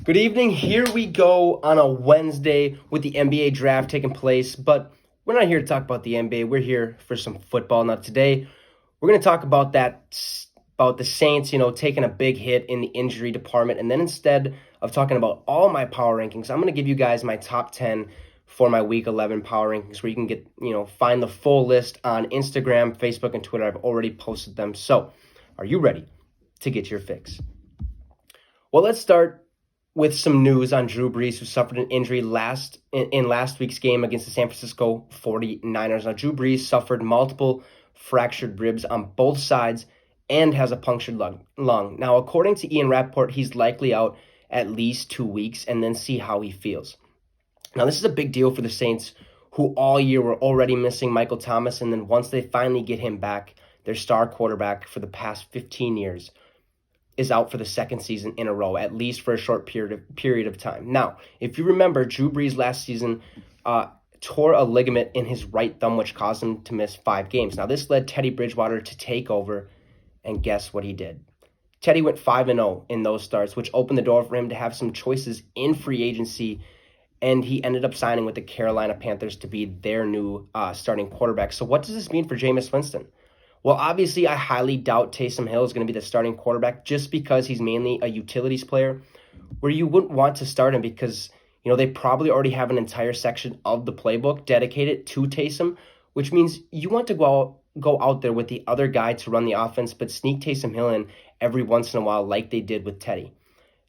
Good evening. Here we go on a Wednesday with the NBA draft taking place, but we're not here to talk about the NBA. We're here for some football. Now today, we're going to talk about about the Saints, taking a big hit in the injury department, and then instead of talking about all my power rankings, I'm going to give you guys my top 10 for my week 11 power rankings where you can get, find the full list on Instagram, Facebook, and Twitter. I've already posted them. So, are you ready to get your fix? Well, let's start with some news on Drew Brees, who suffered an injury in last week's game against the San Francisco 49ers. Now, Drew Brees suffered multiple fractured ribs on both sides and has a punctured lung. Now, according to Ian Rappaport, he's likely out at least 2 weeks, and then see how he feels. Now, this is a big deal for the Saints, who all year were already missing Michael Thomas, and then once they finally get him back, their star quarterback for the past 15 years is out for the second season in a row, at least for a short period of time. Now, if you remember, Drew Brees last season tore a ligament in his right thumb, which caused him to miss 5 games. Now, this led Teddy Bridgewater to take over, and guess what he did? Teddy went 5-0 in those starts, which opened the door for him to have some choices in free agency, and he ended up signing with the Carolina Panthers to be their new starting quarterback. So what does this mean for Jameis Winston? Well, obviously, I highly doubt Taysom Hill is going to be the starting quarterback just because he's mainly a utilities player, where you wouldn't want to start him because, they probably already have an entire section of the playbook dedicated to Taysom, which means you want to go out there with the other guy to run the offense, but sneak Taysom Hill in every once in a while like they did with Teddy.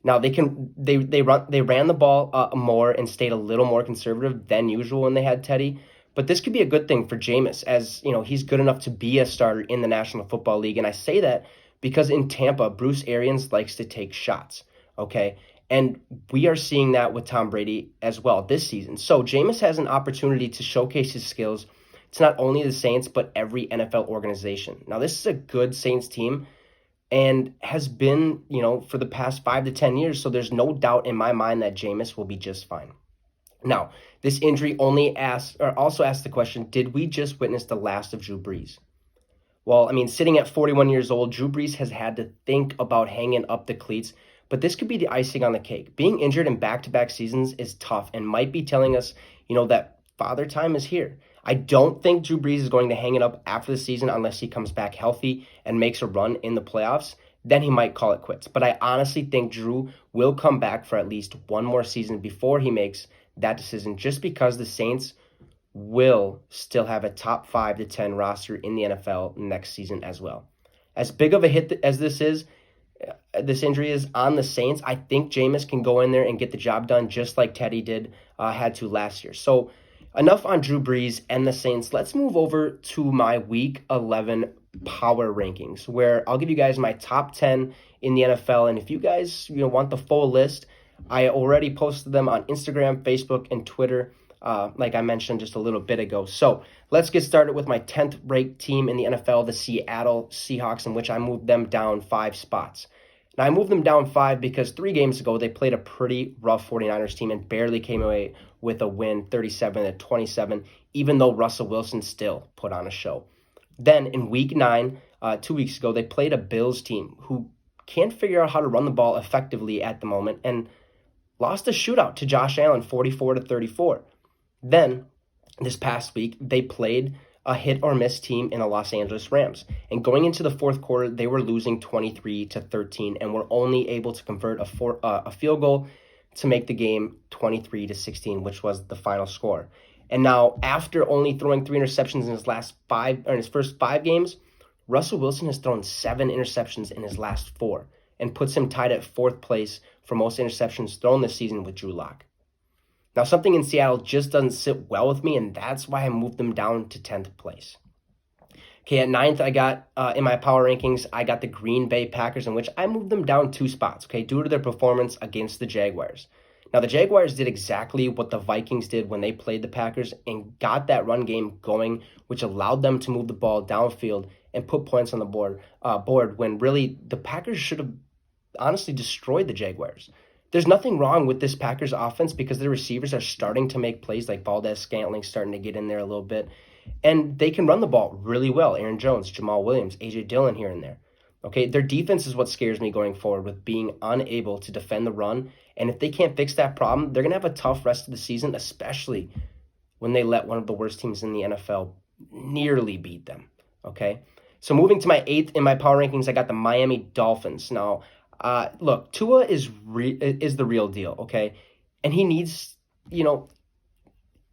Now, they ran the ball more and stayed a little more conservative than usual when they had Teddy. But this could be a good thing for Jameis, as he's good enough to be a starter in the National Football League. And I say that because in Tampa, Bruce Arians likes to take shots, okay? And we are seeing that with Tom Brady as well this season. So Jameis has an opportunity to showcase his skills to not only the Saints, but every NFL organization. Now, this is a good Saints team and has been, for the past 5 to 10 years. So there's no doubt in my mind that Jameis will be just fine. Now, this injury also asks the question, did we just witness the last of Drew Brees? Well, sitting at 41 years old, Drew Brees has had to think about hanging up the cleats, but this could be the icing on the cake. Being injured in back-to-back seasons is tough and might be telling us, that father time is here. I don't think Drew Brees is going to hang it up after the season unless he comes back healthy and makes a run in the playoffs. Then he might call it quits. But I honestly think Drew will come back for at least one more season before he makes that decision, just because the Saints will still have a top 5 to 10 roster in the NFL next season as well. As big of a hit as this injury is on the Saints, I think Jameis can go in there and get the job done just like Teddy had to last year. So enough on Drew Brees and the Saints. Let's move over to my Week 11 power rankings, where I'll give you guys my top 10 in the NFL. And if you guys want the full list, I already posted them on Instagram, Facebook, and Twitter, like I mentioned just a little bit ago. So let's get started with my 10th ranked team in the NFL, the Seattle Seahawks, in which I moved them down 5 spots. Now, I moved them down 5 because 3 games ago, they played a pretty rough 49ers team and barely came away with a win, 37-27, even though Russell Wilson still put on a show. Then in Week 9, 2 weeks ago, they played a Bills team who can't figure out how to run the ball effectively at the moment and lost a shootout to Josh Allen, 44-34. Then, this past week, they played a hit-or-miss team in the Los Angeles Rams. And going into the fourth quarter, they were losing 23-13 and were only able to convert a field goal to make the game 23-16, which was the final score. And now, after only throwing 3 interceptions in his first 5 games, Russell Wilson has thrown 7 interceptions in his last 4 and puts him tied at 4th place for most interceptions thrown this season with Drew Lock. Now, something in Seattle just doesn't sit well with me, and that's why I moved them down to 10th place. Okay, at 9th, I got, in my power rankings, I got the Green Bay Packers, in which I moved them down 2 spots, okay, due to their performance against the Jaguars. Now, the Jaguars did exactly what the Vikings did when they played the Packers and got that run game going, which allowed them to move the ball downfield and put points on the board when really the Packers should have honestly destroyed the Jaguars. There's nothing wrong with this Packers offense because their receivers are starting to make plays, like Valdez-Scantling starting to get in there a little bit. And they can run the ball really well. Aaron Jones, Jamal Williams, A.J. Dillon here and there. Okay, their defense is what scares me going forward with being unable to defend the run. And if they can't fix that problem, they're going to have a tough rest of the season, especially when they let one of the worst teams in the NFL nearly beat them. Okay, so moving to my 8th in my power rankings, I got the Miami Dolphins. Now, look, Tua is the real deal. Okay, and he needs, you know,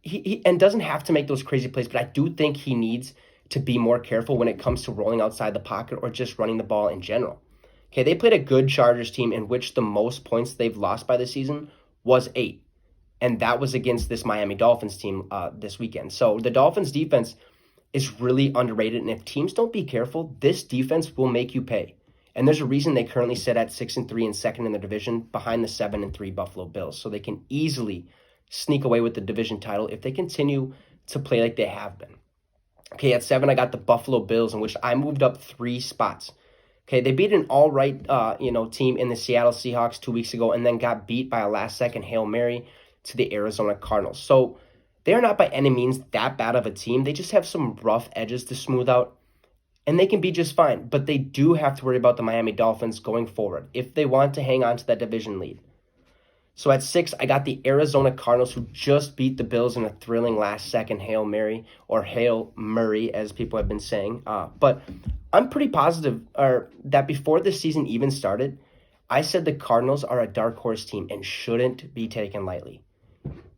he and doesn't have to make those crazy plays, but I do think he needs to be more careful when it comes to rolling outside the pocket or just running the ball in general. Okay, they played a good Chargers team in which the most points they've lost by this season was 8. And that was against this Miami Dolphins team this weekend. So the Dolphins defense is really underrated. And if teams don't be careful, this defense will make you pay. And there's a reason they currently sit at 6-3 and second in the division behind the 7-3 Buffalo Bills. So they can easily sneak away with the division title if they continue to play like they have been. Okay, at 7, I got the Buffalo Bills, in which I moved up 3 spots. Okay, they beat an all right, team in the Seattle Seahawks 2 weeks ago, and then got beat by a last-second Hail Mary to the Arizona Cardinals. So they are not by any means that bad of a team. They just have some rough edges to smooth out, and they can be just fine. But they do have to worry about the Miami Dolphins going forward if they want to hang on to that division lead. So at 6, I got the Arizona Cardinals, who just beat the Bills in a thrilling last-second Hail Mary, or Hail Murray, as people have been saying. But I'm pretty positive that before the season even started, I said the Cardinals are a dark horse team and shouldn't be taken lightly.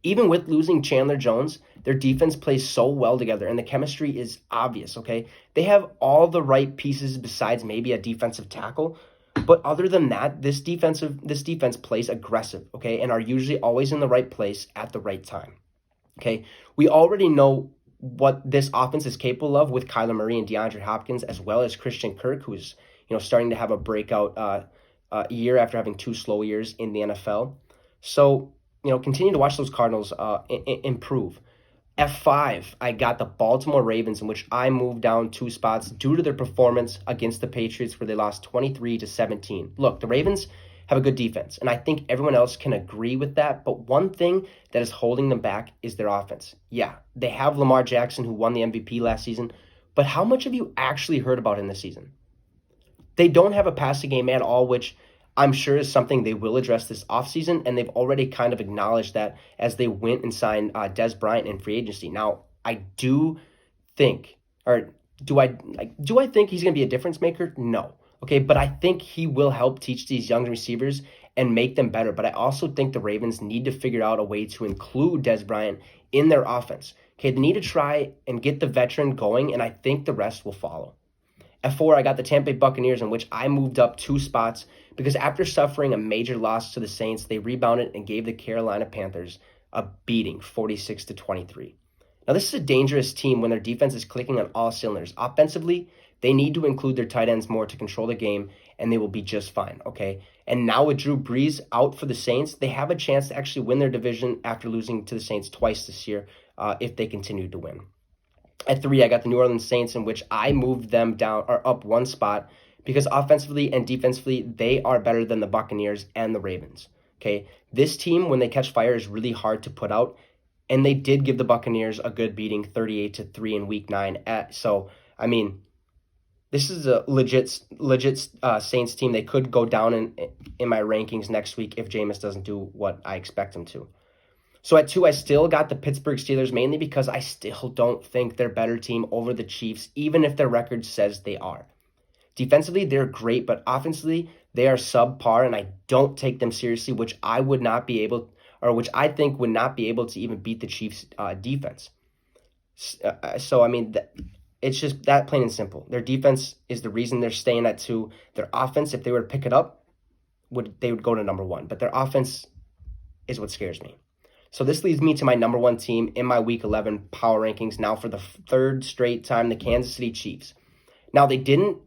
Even with losing Chandler Jones, their defense plays so well together, and the chemistry is obvious, okay? They have all the right pieces besides maybe a defensive tackle. But other than that, this defense plays aggressive, okay, and are usually always in the right place at the right time, okay? We already know what this offense is capable of with Kyler Murray and DeAndre Hopkins, as well as Christian Kirk, who's starting to have a breakout year after having 2 slow years in the NFL. So continue to watch those Cardinals improve. At 5, I got the Baltimore Ravens, in which I moved down 2 spots due to their performance against the Patriots, where they lost 23-17. Look, the Ravens have a good defense, and I think everyone else can agree with that. But one thing that is holding them back is their offense. Yeah, they have Lamar Jackson, who won the MVP last season, but how much have you actually heard about him this season? They don't have a passing game at all, which I'm sure is something they will address this offseason, and they've already kind of acknowledged that as they went and signed Des Bryant in free agency. Now, I do think, or do I think he's going to be a difference maker? No. Okay, but I think he will help teach these young receivers and make them better. But I also think the Ravens need to figure out a way to include Des Bryant in their offense. Okay, they need to try and get the veteran going, and I think the rest will follow. At 4, I got the Tampa Bay Buccaneers, in which I moved up 2 spots because after suffering a major loss to the Saints, they rebounded and gave the Carolina Panthers a beating, 46-23. Now, this is a dangerous team when their defense is clicking on all cylinders. Offensively, they need to include their tight ends more to control the game, and they will be just fine, okay? And now with Drew Brees out for the Saints, they have a chance to actually win their division after losing to the Saints twice this year if they continue to win. At 3, I got the New Orleans Saints, in which I moved them down or up 1 spot because offensively and defensively, they are better than the Buccaneers and the Ravens. Okay, this team, when they catch fire, is really hard to put out, and they did give the Buccaneers a good beating, 38-3 in Week 9. So, I mean, this is a legit Saints team. They could go down in my rankings next week if Jameis doesn't do what I expect him to. So at 2, I still got the Pittsburgh Steelers, mainly because I still don't think they're a better team over the Chiefs, even if their record says they are. Defensively, they're great, but offensively, they are subpar, and I don't take them seriously, which I think would not be able to even beat the Chiefs' defense. So, I mean, it's just that plain and simple. Their defense is the reason they're staying at 2. Their offense, if they were to pick it up, they would go to number 1. But their offense is what scares me. So this leads me to my number 1 team in my Week 11 power rankings now for the 3rd straight time, the Kansas City Chiefs. Now, they didn't,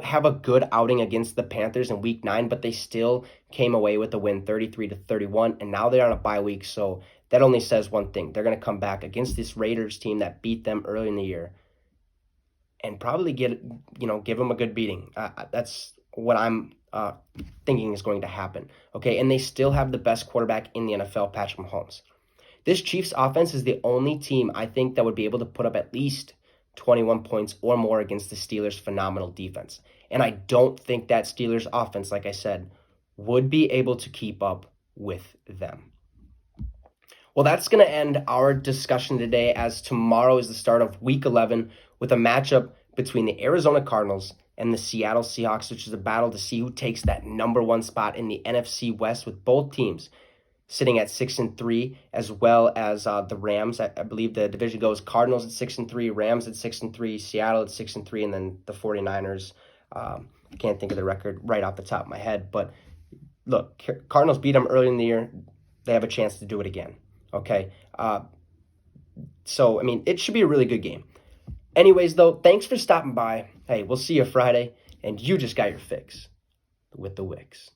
have a good outing against the Panthers in Week 9, but they still came away with a win, 33-31, and now they're on a bye week, so that only says one thing. They're going to come back against this Raiders team that beat them early in the year and probably give them a good beating. That's what I'm thinking is going to happen. Okay, and they still have the best quarterback in the NFL, Patrick Mahomes. This Chiefs offense is the only team I think that would be able to put up at least 21 points or more against the Steelers' phenomenal defense. And I don't think that Steelers offense, like I said, would be able to keep up with them. Well, that's going to end our discussion today, as tomorrow is the start of Week 11 with a matchup between the Arizona Cardinals and the Seattle Seahawks, which is a battle to see who takes that number one spot in the NFC West, with both teams sitting at 6-3, as well as the Rams. I believe the division goes Cardinals at 6-3, Rams at 6-3, Seattle at 6-3, and then the 49ers. I can't think of the record right off the top of my head, but look, Cardinals beat them early in the year. They have a chance to do it again. Okay. So, I mean, it should be a really good game. Anyways, though, thanks for stopping by. Hey, we'll see you Friday, and you just got your fix with the Wicks.